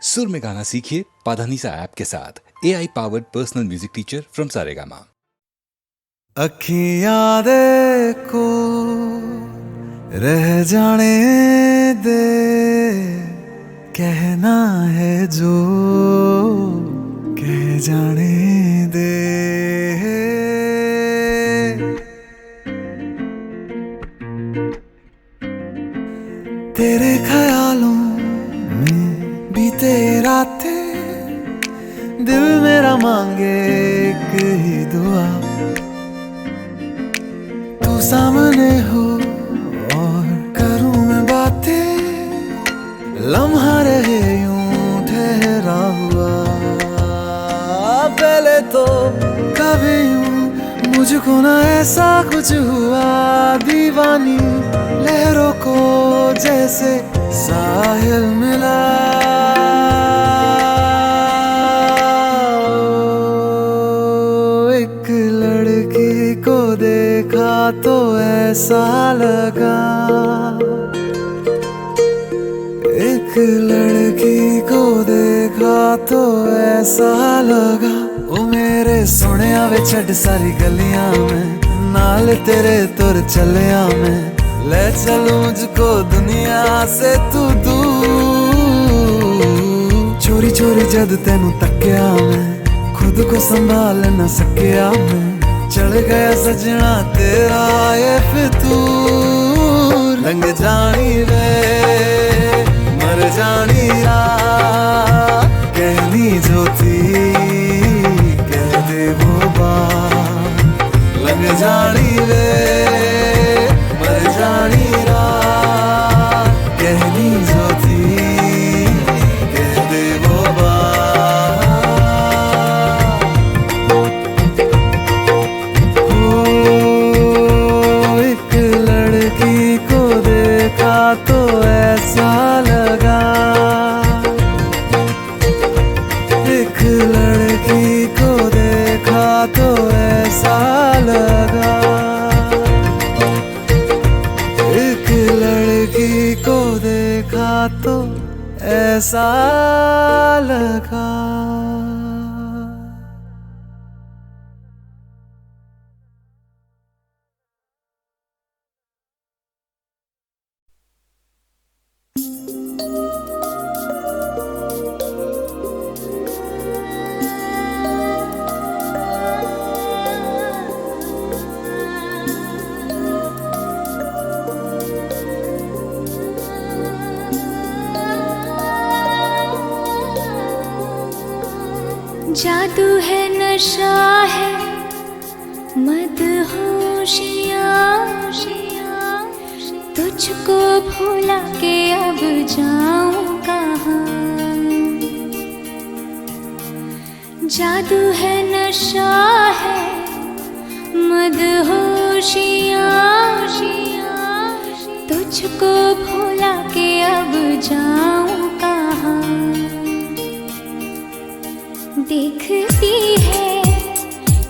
सुर में गाना सीखिए पाधानीसा ऐप के साथ। AI powered personal music teacher from Saregama. अखियां देखो रह जाने दे, कहना है जो कह जाने दे। तेरे ख्यालों में बीते रातें, दिल मेरा मांगे एक ही दुआ, तू सामने हो और करूं मैं बातें, लम्हा रहे यूं ठहरा हुआ। पहले तो कभी यूं मुझको ना ऐसा कुछ हुआ, दीवानी लहरों को जैसे साहिल मिला। एक लड़की को देखा तो ऐसा लगा, एक लड़की को देखा तो ऐसा लगा। ओ मेरे सोनिया वे छड़ सारी गलियां में, नाल तेरे तुर चलिया मैं, ले चलूं मुझको दुनिया से तू दूर। चोरी चोरी जद तेनू तक्या मैं, खुद को संभाल न सकिया मैं, चढ़ गया सजना तेरा ये फितूर। रंग जानी रे मर जानी रात, कहनी जो थी कह दे वो बात। लग जानी रे मर जानी रात, कहनी जो थी कह दे वो बात। एक लड़की को देखा तो ऐसा लगा, एक लड़की को देखा तो ऐसा लगा, एक लड़की को देखा तो ऐसा लगा। जादू है नशा है मदहोशियाँ, तुझको भुला के अब जाऊं कहाँ। जादू है नशा है मदहोशियाँ, तुझको भुला के अब जाऊं कहाँ। देखती है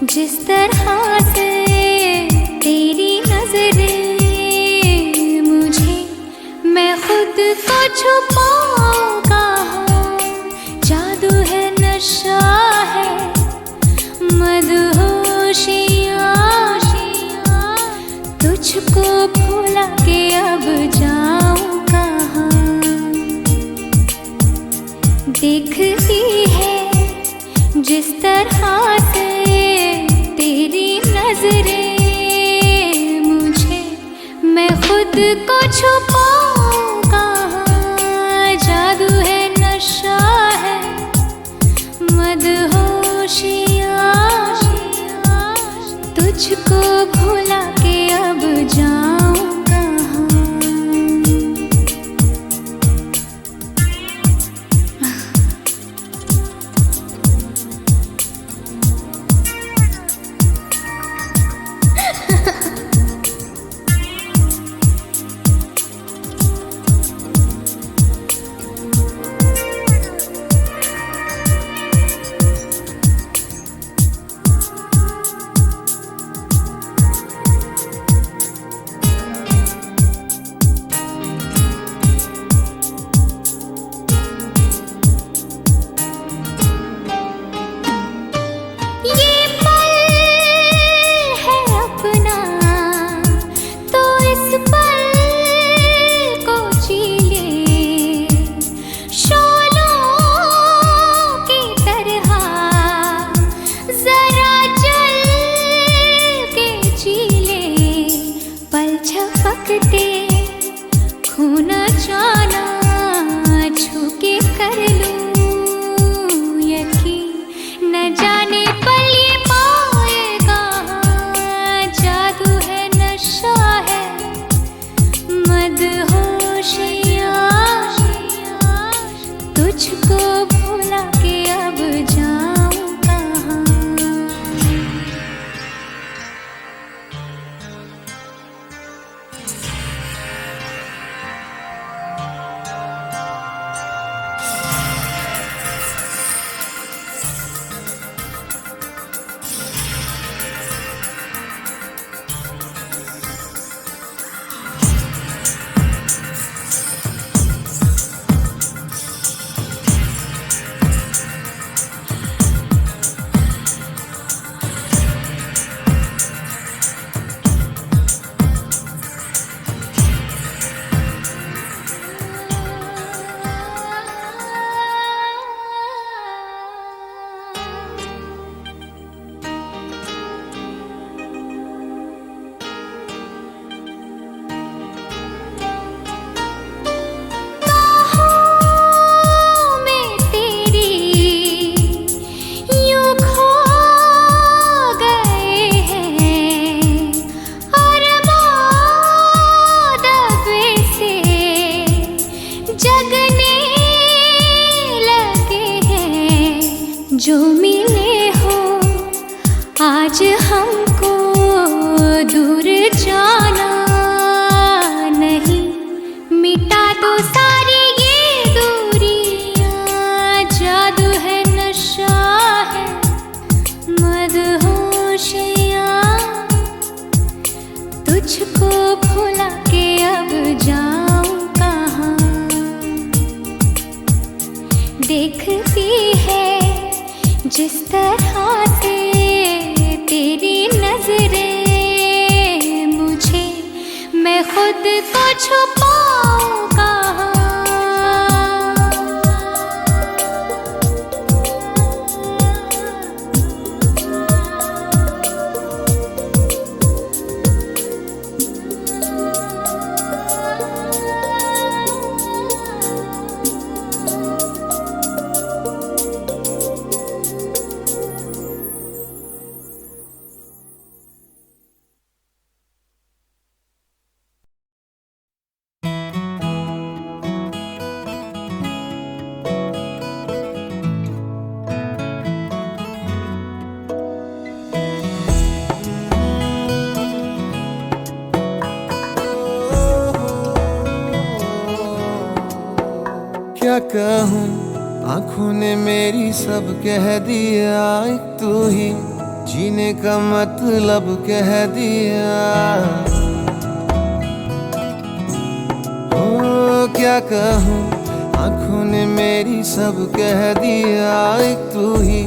जिस तरह से तेरी नजरें मुझे, मैं खुद को छुपाऊं कहाँ। जादू है नशा है मदहोशियाँ, तुझको भुला के अब जाऊं कहाँ। देखती है जिस तरह से तेरी नजरें मुझे, मैं खुद को छुपाऊं कहाँ। जादू है नशा है मदहोशियाँ, तुझको भुला के अब जाऊं कहाँ। कर लूं यकीन, न जाने पल ये पाएगा, जादू है नशा है मदहोशिया, तुझको भुला के अब जाऊं कहाँ। जो मिले हो आज हमको, दूर जाना नहीं, मिटा दो सारी ये दूरियां, जादू है नशा है मदहोशिया, तुझको भुला के अब जाऊं कहाँ। देखती है जिस तरह से तेरी नजरें मुझे, मैं खुद को छुपाऊं कहाँ। क्या कहूँ, आँखों ने मेरी सब कह दिया, एक तू ही जीने का मतलब कह दिया। ओ क्या कहूँ, आँखों ने मेरी सब कह दिया, एक तू ही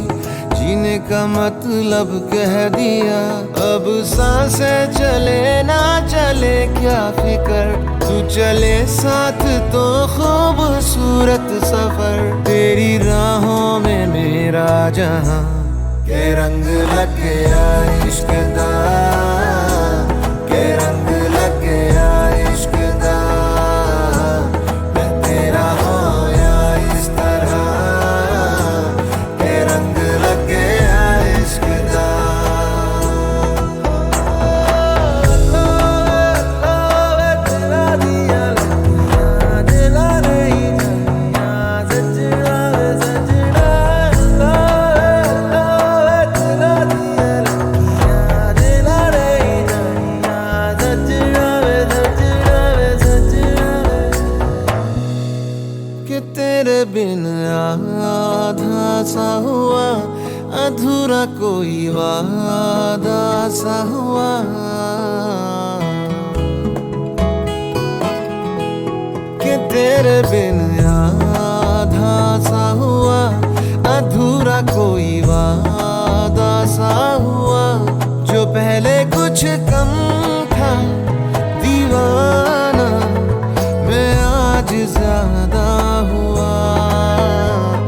जीने का मतलब कह दिया। अब सांसें चले ना चले क्या फिकर, तू चले साथ तो खूबसूरत सफर। तेरी राहों में मेरा जहां के रंग लग गया इश्क दा, के रंग लग गया इश्क दा। मैं तेरा होया इस तरह, के रंग लग गया इश्क दा। तेरे बिन आधा सा हुआ, अधूरा कोई वादा सा हुआ। कि तेरे बिन आधा सा हुआ, अधूरा कोई वादा सा हुआ। जो पहले कुछ कम था दीवाना, मैं आज ज्यादा हुआ।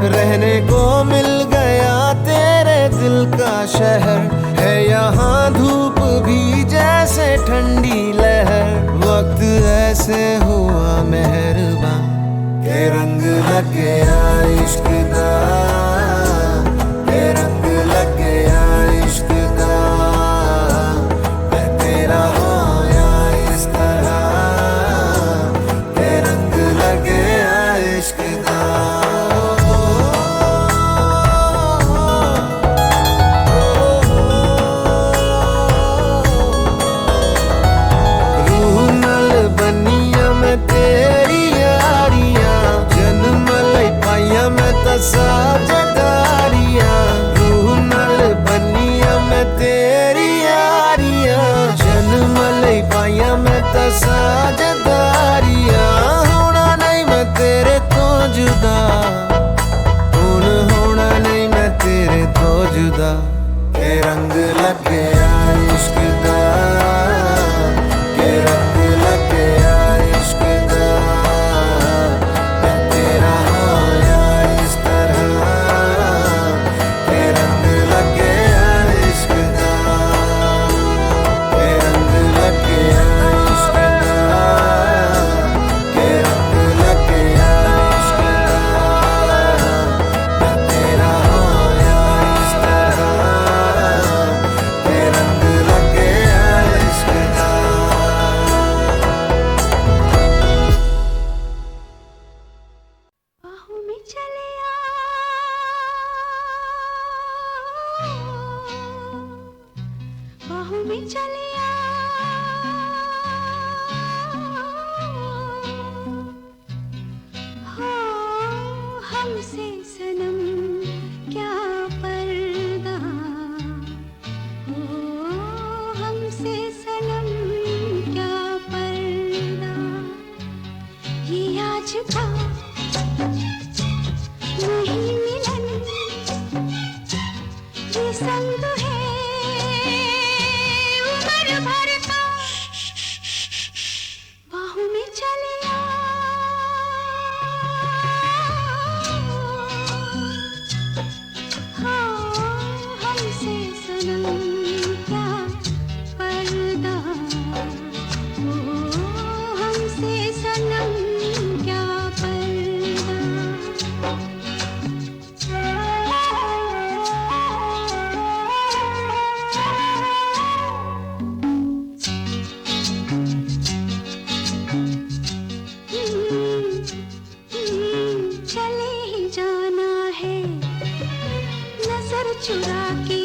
रहने को मिल गया तेरे दिल का शहर, है यहाँ धूप भी जैसे ठंडी लहर। वक्त ऐसे हुआ मेहरबान के इश्क दा ते रंग लग्या इश्क दा मैं तेरा होया इस तरह ते रंग लग्या इश्क दा रूह नाल बनिया मैं तेरी यारियां जन्म लई पाइया मैं तां साझेदारियां रूह नाल बनिया मैं तेरी यारियां जन्म लई पाइया मैं तां साझेदारियां होना नहीं मैं तेरे तो जुदा हुण होना नहीं मैं तेरे तो जुदा के रंग लग्या इश्क दा के रंग लग्या इश्क दा मैं तेरा होया इस तरह के रंग लग्या इश्क दा के रंग लग्या इश्क दा के रंग लग्या इश्क दा मैं तेरा होया इस तरह के रंग लग्या इश्क दा बाहों में चले बाहों में चले हो हमसे सनम क्या पर्दा हो हमसे सनम क्या पर्दा ये आज का नहीं मिलन ये संग है उम्र भर का बाहों में चले हाँ हमसे सनम क्या पर्दा हो हमसे सनम क्या पर्दा चले ही जाना है नजर चुरा के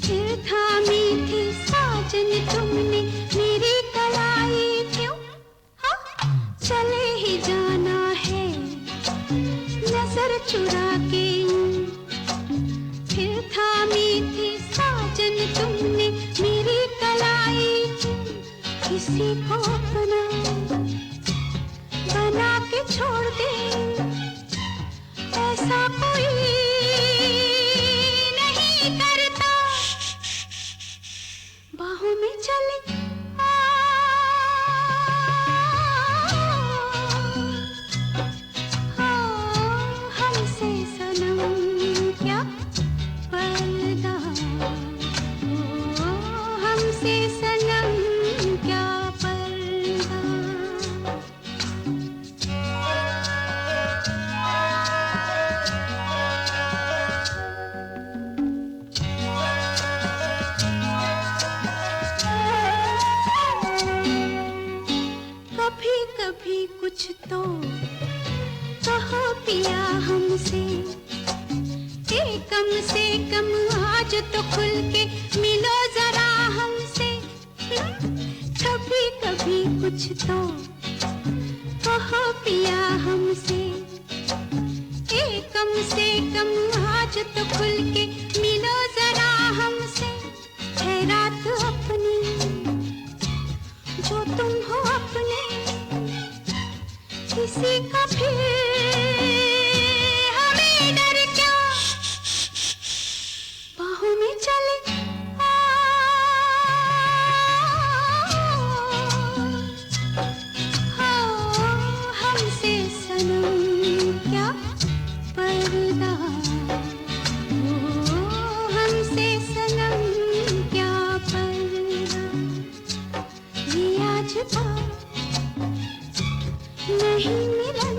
फिर थामी थी साजन तुमने मेरी कलाई क्यों हाँ चले ही जाना है नजर चुरा के फिर थामी थी साजन तुमने मेरी कलाई क्यों किसी को अपना बना के छोड़ दे ऐसा कोई नहीं करता बाहों में चले हमसे सनम क्या पर्दा हो हमसे सनम क्या पर्दा कभी कभी कुछ तो कहो पिया हमसे कम से कम आज तो खुल के मिलो जरा हमसे कभी कभी कुछ तो कहो पिया हमसे कम से कम आज तो खुल के मिलो जरा हमसे है रात अपनी जो तुम हो अपने किसी का फिर हमें डर क्या बाहों में चले हमसे सनम क्या पर्दा हो हमसे सनम क्या पर्दा ये आज था नहीं मिलन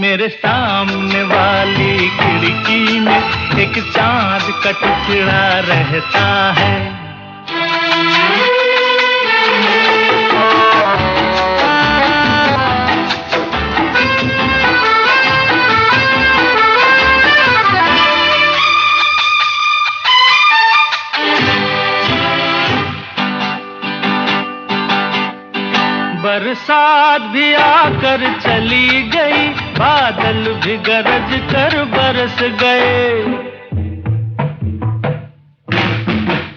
मेरे सामने वाली खिड़की में एक चांद का टुकड़ा रहता है। बरसात भी आकर चली गई, बादल भी गरज कर बरस गए।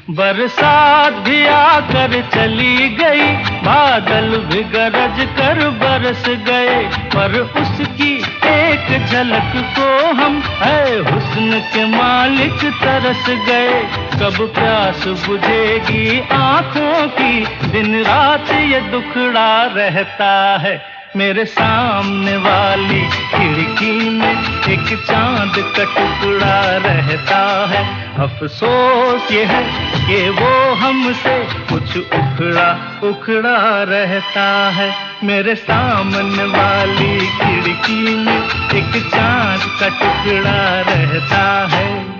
बरसात भी आकर चली गई, बादल भी गरज कर बरस गए। पर उसकी एक झलक को हम है हुस्न के मालिक तरस गए। कब प्यास बुझेगी आंखों की, दिन रात ये दुखड़ा रहता है। मेरे सामने वाली खिड़की में एक चांद का टुकड़ा रहता है। अफसोस ये है कि वो हमसे कुछ उखड़ा उखड़ा रहता है। मेरे सामने वाली खिड़की में एक चांद का टुकड़ा रहता है।